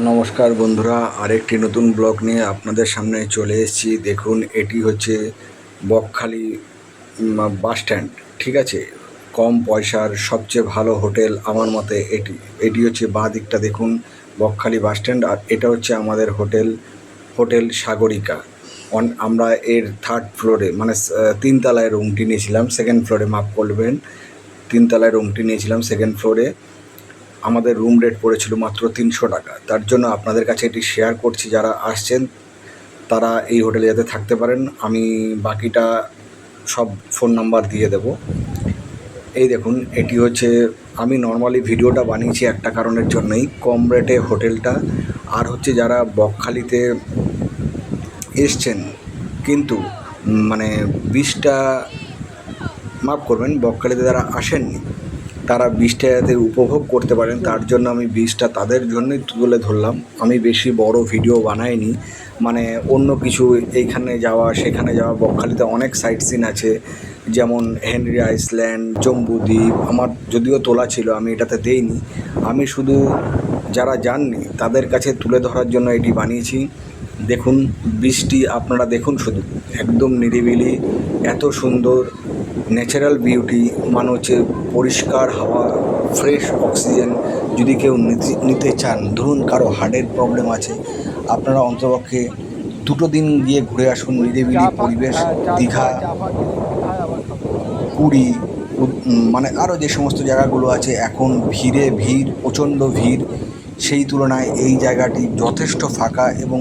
নমস্কার বন্ধুরা, আরেকটি নতুন ব্লগ নিয়ে আপনাদের সামনে চলে এসেছি। দেখুন, এটি হচ্ছে বকখালি বাস স্ট্যান্ড। ঠিক আছে, কম পয়সার সবচেয়ে ভালো হোটেল আমার মতে এটি হচ্ছে বাঁ দিকটা দেখুন, বকখালি বাস স্ট্যান্ড। আর এটা হচ্ছে আমাদের হোটেল সাগরিকা। আমরা এর থার্ড ফ্লোরে মানে তিনতলায় রুমটি নিয়েছিলাম। সেকেন্ড ফ্লোরে, মাফ করবেন, তিনতলায় রুমটি নিয়েছিলাম সেকেন্ড ফ্লোরে। আমাদের রুম রেট পড়েছিল মাত্র 300 টাকা। তার জন্য আপনাদের কাছে এটি শেয়ার করছি, যারা আসছেন তারা এই হোটেলে যাতে থাকতে পারেন। আমি বাকিটা সব ফোন নাম্বার দিয়ে দেব। এই দেখুন, এটি হচ্ছে, আমি নর্মালি ভিডিওটা বানিয়েছি একটা কারণের জন্যই, কম রেটে হোটেলটা। আর হচ্ছে যারা বকখালিতে এসছেন কিন্তু মানে বীজটা, মাফ করবেন, বকখালিতে যারা আসেননি তারা বীজটা যাতে উপভোগ করতে পারেন, তার জন্য আমি বীজটা তাদের জন্যই তুলে ধরলাম। আমি বেশি বড় ভিডিও বানাইনি, মানে অন্য কিছু এইখানে যাওয়া সেখানে যাওয়া। বকখালিতে অনেক সাইট সিন আছে, যেমন হেনরি আইল্যান্ড, জম্বুদ্বীপ। আমার যদিও তোলা ছিল, আমি এটাতে দেইনি। আমি শুধু যারা যাননি তাদের কাছে তুলে ধরার জন্য এটি বানিয়েছি। দেখুন বৃষ্টি, আপনারা দেখুন শুধু, একদম নিরিবিলি, এত সুন্দর ন্যাচারাল বিউটি, মানে হচ্ছে পরিষ্কার হাওয়া, ফ্রেশ অক্সিজেন। যদি কেউ নিতে চান, ধরুন কারো হার্টের প্রবলেম আছে, আপনারা অন্ততপক্ষে 2 দিন গিয়ে ঘুরে আসুন। নিরিবিলি পরিবেশ, দীঘা, পুরী, মানে আরও যে সমস্ত জায়গাগুলো আছে, এখন ভিড়, প্রচণ্ড ভিড়। সেই তুলনায় এই জায়গাটি যথেষ্ট ফাঁকা এবং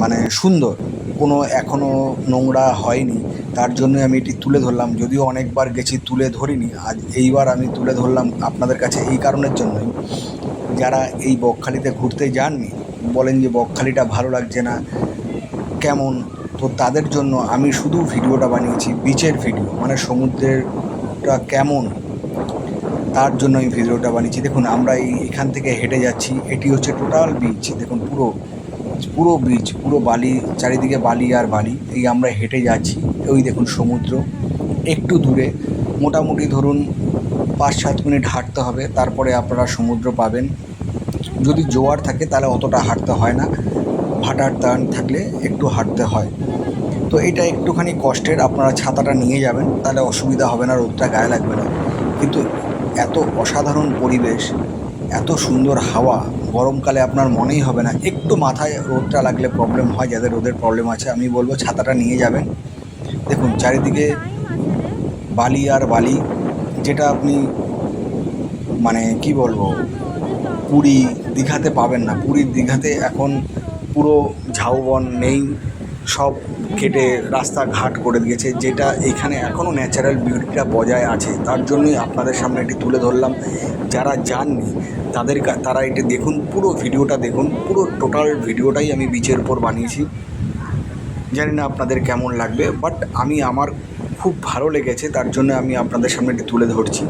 মানে সুন্দর, কোনো এখনও নোংরা হয়নি। তার জন্যই আমি এটি তুলে ধরলাম। যদিও অনেকবার গেছি, তুলে ধরিনি, আজ এইবার আমি তুলে ধরলাম আপনাদের কাছে এই কারণের জন্যই, যারা এই বকখালিতে ঘুরতে যাননি, বলেন যে বকখালিটা ভালো লাগছে না, কেমন, তো তাদের জন্য আমি শুধু ভিডিওটা বানিয়েছি, বিচের ভিডিও, মানে সমুদ্রেরটা কেমন, তার জন্য এই ভিডিওটা বানিয়েছি। দেখুন, আমরা এখান থেকে হেঁটে যাচ্ছি, এটি হচ্ছে টোটাল বিচ। দেখুন পুরো বিচ, পুরো বালি, চারিদিকে বালি আর বালি। এই আমরা হেঁটে যাচ্ছি, ওই দেখুন সমুদ্র একটু দূরে, মোটামুটি ধরুন 5-7 মিনিট হাঁটতে হবে, তারপরে আপনারা সমুদ্র পাবেন। যদি জোয়ার থাকে তাহলে অতটা হাঁটতে হয় না, ভাটার টান থাকলে একটু হাঁটতে হয়। তো এটা একটুখানি কষ্টের, আপনারা ছাতাটা নিয়ে যাবেন, তাহলে অসুবিধা হবে না, রোদটা গায়ে লাগবে না। কিন্তু এত অসাধারণ পরিবেশ, এত সুন্দর হাওয়া, গরমকালে আপনার মনেই হবে না। একটু মাথায় রোদটা লাগলে প্রবলেম হয়, যাদের রোদের প্রবলেম আছে, আমি বলবো ছাতাটা নিয়ে যাবেন। দেখুন চারিদিকে বালি আর বালি, যেটা আপনি মানে কি বলবো, পুরী দীঘাতে পাবেন না। পুরীর দীঘাতে এখন পুরো ঝাউবন নেই, সব কেটে রাস্তাঘাট করে দিয়েছে, যেটা এখানে এখনও ন্যাচারাল বিউটিটা বজায় আছে। তার জন্যই আপনাদের সামনে এটি তুলে ধরলাম। যারা যাননি তারা এটি দেখুন, পুরো ভিডিওটা দেখুন, পুরো টোটাল ভিডিওটাই আমি বিচের উপর বানিয়েছি। জানি না আপনাদের কেমন লাগবে, বাট আমার খুব ভালো লেগেছে, তার জন্য আমি আপনাদের সামনে এটি তুলে ধরছি।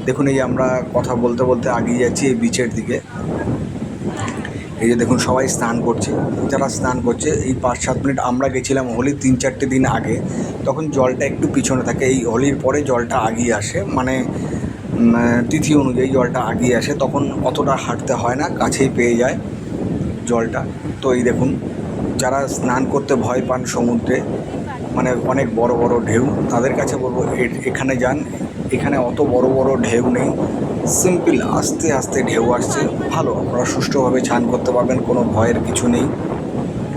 দেখুন, এই আমরা কথা বলতে বলতে এগিয়ে যাচ্ছি এই বিচের দিকে। এই যে দেখুন, সবাই স্নান করছে। যারা স্নান করছে, এই 5-7 মিনিট, আমরা গেছিলাম হোলির 3-4 দিন আগে, তখন জলটা একটু পিছনে থাকে। এই হোলির পরে জলটা আগিয়ে আসে, মানে তিথি অনুযায়ী জলটা আগিয়ে আসে, তখন অতটা হাঁটতে হয় না, কাছেই পেয়ে যায় জলটা। তো এই দেখুন, যারা স্নান করতে ভয় পান সমুদ্রে, মানে অনেক বড় বড় ঢেউ, তাদের কাছে বলবো এখানে যান। এখানে অত বড় বড় ঢেউ নেই, সিম্পল আস্তে আস্তে ঢেউ আসছে, ভালো, আপনারা সুষ্ঠুভাবে স্নান করতে পারবেন, কোনো ভয়ের কিছু নেই।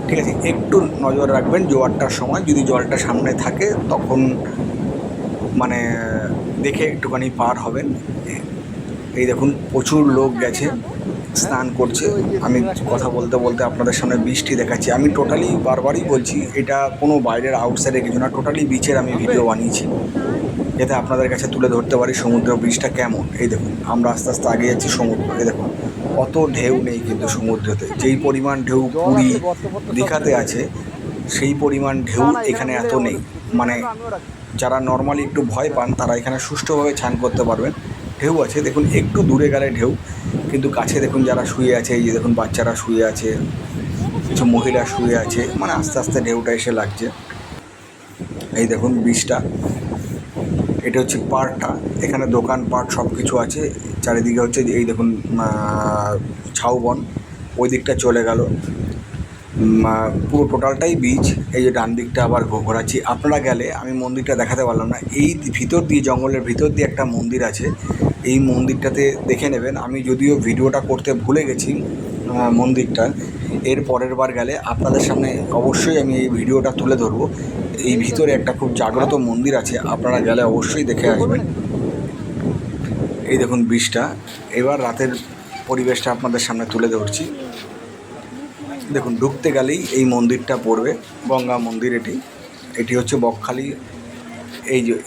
ঠিক আছে, একটু নজর রাখবেন জোয়ারটার সময়, যদি জলটা সামনে থাকে তখন মানে দেখে একটুখানি পার হবেন। এই দেখুন, প্রচুর লোক গেছে, স্নান করছে। আমি কথা বলতে বলতে আপনাদের সামনে বৃষ্টি দেখাচ্ছি। আমি টোটালি বারবারই বলছি, এটা কোনো বাইরের আউটসাইডে কিছু না, টোটালি বিচের আমি ভিডিও বানিয়েছি, যাতে আপনাদের কাছে তুলে ধরতে পারি সমুদ্র ব্রিজটা কেমন। এই দেখুন, আমরা আস্তে আস্তে আগে যাচ্ছি সমুদ্র। এই দেখুন, অত ঢেউ নেই কিন্তু সমুদ্রেতে, যেই পরিমাণ ঢেউ পুরী দীঘাতে আছে, সেই পরিমাণ ঢেউ এখানে এত নেই। মানে যারা নর্মালি একটু ভয় পান, তারা এখানে সুষ্ঠুভাবে স্নান করতে পারবেন। ঢেউ আছে, দেখুন একটু দূরে গেলে ঢেউ, কিন্তু কাছে দেখুন যারা শুয়ে আছে, এই যে দেখুন বাচ্চারা শুয়ে আছে, কিছু মহিলা শুয়ে আছে, মানে আস্তে আস্তে ঢেউটা এসে লাগছে। এই দেখুন বীজটা, এটা হচ্ছে পার্কটা, এখানে দোকানপাট সব কিছু আছে। চারিদিকে হচ্ছে এই দেখুন ঝাউবন, ওই দিকটা চলে গেল, পুরো টোটালটাই বিচ। এই যে ডান দিকটা আবার ঘোরাচ্ছি, আপনারা গেলে আমি মন্দিরটা দেখাতে পারলাম না, এই ভিতর দিয়ে জঙ্গলের ভিতর দিয়ে একটা মন্দির আছে, এই মন্দিরটাতে দেখে নেবেন। আমি যদিও ভিডিওটা করতে ভুলে গেছি মন্দিরটা, এর পরের বার গেলে আপনাদের সামনে অবশ্যই আমি এই ভিডিওটা তুলে ধরবো। এই ভিতরে একটা খুব জাগ্রত মন্দির আছে, আপনারা গেলে অবশ্যই দেখে আসবেন। এই দেখুন বীজটা, এবার রাতের পরিবেশটা আপনাদের সামনে তুলে ধরছি। দেখুন ঢুকতে গেলেই এই মন্দিরটা পড়বে, গঙ্গা মন্দির। এটি হচ্ছে বকখালি।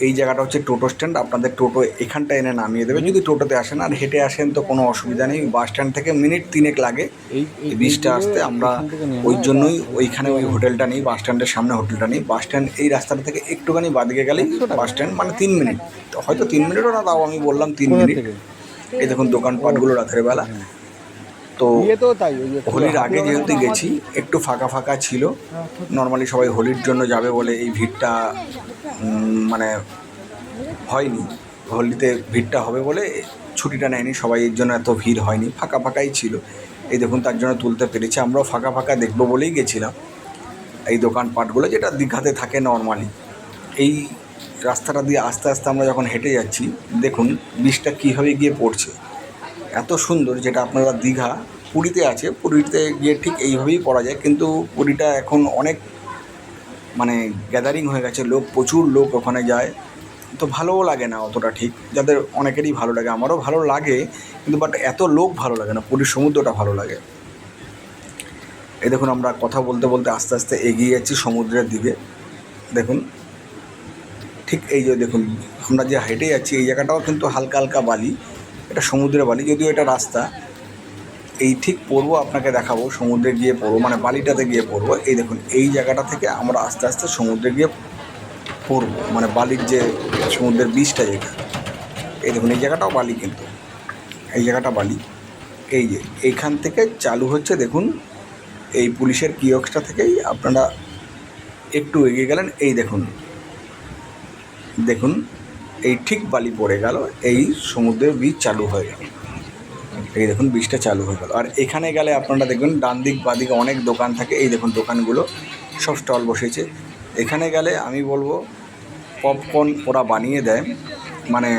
এই জায়গাটা হচ্ছে টোটো স্ট্যান্ড, আপনাদের টোটো এখানটা এনে নামিয়ে দেবে যদি টোটোতে আসেন। আর হেঁটে আসেন তো কোনো অসুবিধা নেই, বাস স্ট্যান্ড থেকে মিনিট 3 লাগে এই বীজটা আসতে। আমরা ওই জন্যই ওইখানে ওই হোটেলটা নেই, বাস স্ট্যান্ডের সামনে হোটেলটা নেই। বাস স্ট্যান্ড এই রাস্তাটা থেকে একটুখানি বাদিকে গেলেই বাস স্ট্যান্ড, মানে 3 মিনিট, হয়তো 3 মিনিটও না, তাও আমি বললাম 3 মিনিট। এই দেখুন দোকানপাটগুলো রাতের বেলা। তো হোলির আগে যেহেতু গেছি একটু ফাঁকা ফাঁকা ছিল, নর্মালি সবাই হোলির জন্য যাবে বলে এই ভিড়টা মানে হয়নি। হোলিতে ভিড়টা হবে বলে ছুটিটা নেয়নি সবাই, এর জন্য এত ভিড় হয়নি, ফাঁকা ফাঁকাই ছিল। এই দেখুন তার জন্য তুলতে পেরেছি। আমরাও ফাঁকা ফাঁকা দেখবো বলেই গেছিলাম এই দোকানপাটগুলো, যেটা দীঘাতে থাকে নর্মালি। এই রাস্তাটা দিয়ে আস্তে আস্তে আমরা যখন হেঁটে যাচ্ছি, দেখুন বীজটা কীভাবে গিয়ে পড়ছে, এত সুন্দর, যেটা আপনারা দীঘা পুরীতে আছে, পুরীতে গিয়ে ঠিক এইভাবেই পড়া যায়। কিন্তু পুরীটা এখন অনেক মানে গ্যাদারিং হয়ে গেছে, লোক প্রচুর লোক ওখানে যায়, তো ভালোও লাগে না অতটা। ঠিক যাদের অনেকেরই ভালো লাগে, আমারও ভালো লাগে, কিন্তু বাট এত লোক ভালো লাগে না, পুরীর সমুদ্রটা ভালো লাগে। এই দেখুন আমরা কথা বলতে বলতে আস্তে আস্তে এগিয়ে যাচ্ছি সমুদ্রের দিকে। দেখুন ঠিক এই যে দেখুন আমরা যে হেঁটে যাচ্ছি, এই জায়গাটাও কিন্তু হালকা হালকা বালি, এটা সমুদ্রের বালি, যদিও এটা রাস্তা। এই ঠিক পড়বো, আপনাকে দেখাবো সমুদ্রে গিয়ে পড়বো, মানে বালিটাতে গিয়ে পড়বো। এই দেখুন এই জায়গাটা থেকে আমরা আস্তে আস্তে সমুদ্রে গিয়ে পড়বো, মানে বালির যে সমুদ্রের বীজটা যেটা, এই দেখুন এই জায়গাটাও বালি, কিন্তু এই জায়গাটা বালি। এই যে এইখান থেকে চালু হচ্ছে, দেখুন এই পুলিশের কিয়স্কটা থেকেই আপনারা একটু এগিয়ে গেলেন, এই দেখুন দেখুন এই ঠিক বালি পড়ে গেল, এই সমুদ্রের বীজ চালু হয়ে গেল। এই দেখুন বীজটা চালু হয়ে গেল। আর এখানে গেলে আপনারা দেখবেন ডান দিক বাদিকে অনেক দোকান থাকে, এই দেখুন দোকানগুলো সব স্টল বসেছে। এখানে গেলে আমি বলবো পপকর্ন ওরা বানিয়ে দেয়, মানে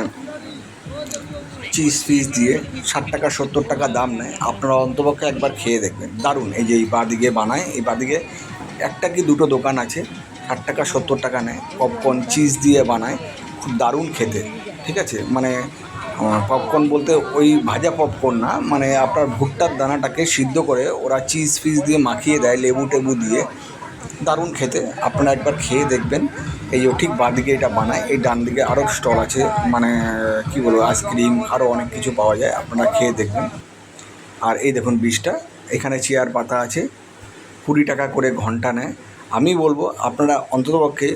চিজ ফিজ দিয়ে 60 টাকা 70 টাকা দাম নেয়, আপনারা অন্তপক্ষে একবার খেয়ে দেখবেন, দারুণ। এই যে এই বাদিকে বানায়, এই বাদিকে একটা কি দুটো দোকান আছে, 60 টাকা 70 টাকা নেয়, পপকর্ন চিজ দিয়ে বানায়, খুব দারুণ খেতে। ঠিক আছে, মানে পপকর্ন বলতে ওই ভাজা পপকর্ন না, মানে আপনার ভুট্টার দানাটাকে সিদ্ধ করে ওরা চিজ ফিজ দিয়ে মাখিয়ে দেয়, লেবু টেবু দিয়ে, দারুণ খেতে। আপনারা একবার খেয়ে দেখবেন। এই যে ঠিক বাঁদিকে এটা বানায়, এই ডান দিকে আরও স্টল আছে, মানে কী বলবো আইসক্রিম আরও অনেক কিছু পাওয়া যায়, আপনারা খেয়ে দেখবেন। আর এই দেখুন বীজটা, এখানে চেয়ার পাতা আছে, 20 টাকা করে ঘন্টা নেয়। আমি বলবো আপনারা অন্ততপক্ষে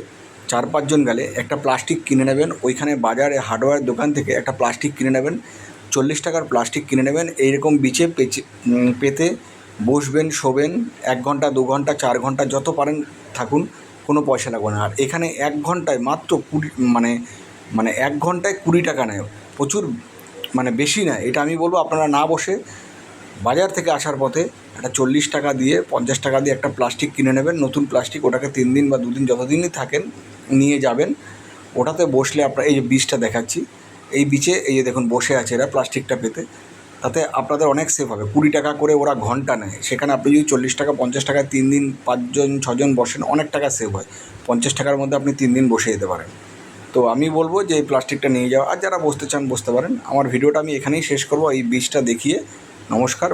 4-5 জন গেলে একটা প্লাস্টিক কিনে নেবেন, ওইখানে বাজারে হার্ডওয়্যার দোকান থেকে একটা প্লাস্টিক কিনে নেবেন, 40 টাকার প্লাস্টিক কিনে নেবেন। এইরকম বিচে পেতে বসবেন, শোবেন, 1 ঘন্টা 2 ঘন্টা 4 ঘন্টা যত পারেন থাকুন, কোনো পয়সা লাগবে না। আর এখানে 1 ঘন্টায় মাত্র 20, মানে 1 ঘন্টায় 20 টাকা নেয়, প্রচুর, মানে বেশি নেয়। এটা আমি বলবো আপনারা না বসে বাজার থেকে আসার পথে একটা 40 টাকা দিয়ে 50 টাকা দিয়ে একটা প্লাস্টিক কিনে নেবেন, নতুন প্লাস্টিক, ওটাকে 3 দিন বা 2 দিন যতদিনই থাকেন নিয়ে যাবেন। ওটাতে বসলে আপনার এই যে বীজটা দেখাচ্ছি, এই বিচে এই যে দেখুন বসে আছে এরা প্লাস্টিকটা পেতে, তাতে আপনাদের অনেক সেভ হবে। 20 টাকা করে ওরা ঘন্টা নেয়, সেখানে আপনি যদি 40 টাকা 50 টাকায় 3 দিন 5 জন 6 জন বসেন, অনেক টাকা সেভ হয়। 50 টাকার মধ্যে আপনি 3 দিন বসে যেতে পারেন। তো আমি বলবো যে এই প্লাস্টিকটা নিয়ে যাওয়া, আর যারা বসতে চান বসতে পারেন। আমার ভিডিওটা আমি এখানেই শেষ করবো এই বীজটা দেখিয়ে। নমস্কার।